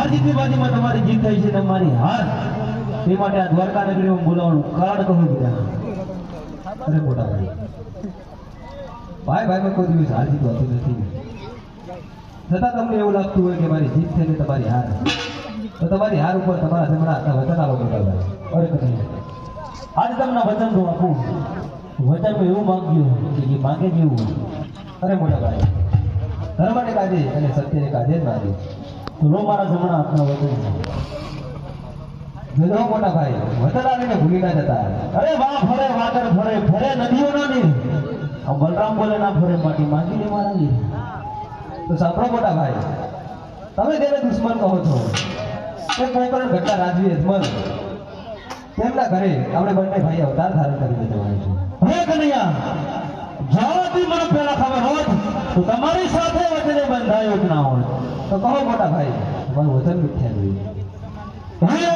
હાર જીતની બાજીમાં તમારી જીત થઈ છે તમારી હાર તે માટે આ દ્વારકા નગરીમાં બોલાવવાનું કારણ કહું ગયા અરે મોટા ભાઈ ભાઈ કોઈ દિવસ હાર જીત હોતી નથી છતાં તમને એવું લાગતું હોય કે મારી જીત થઈ તમારી હાર તો તમારી હાર ઉપર તમારા જમણા હાથના વચન આવો મોટા ભાઈ અરે કદી આજે તમને વચન તો આપું વચનમાં એવું માંગ્યું કે એ માંગે જેવું અરે મોટા ભાઈ ધર્મને કાજે અને સત્યને કાજે જ માગે તો લો મારા જમણા હાથના વચન જો મોટા ભાઈ વચન આવીને ભૂલી ના જતા અરે વાહ ફરે વાકર ફરે ફરે નદીઓ ના નીર બલરામ બોલે ના ફરે માટી માંગી લે મારા લીર તો સાંભળો મોટા ભાઈ તમે જેને દુશ્મન કહો છો તે કોકરણ ઘટના રાજવી અજમલ તેમના ઘરે આપણે બંને ભાઈ અવતાર ધારણ કરીને જવાનું છે હે કનૈયા જાવાથી મને પહેલા ખબર હોત તો તમારી સાથે વચને બંધાયો જ ના હોત તો કહો મોટા ભાઈ તમારું વચન મિથ્યા ગયું હે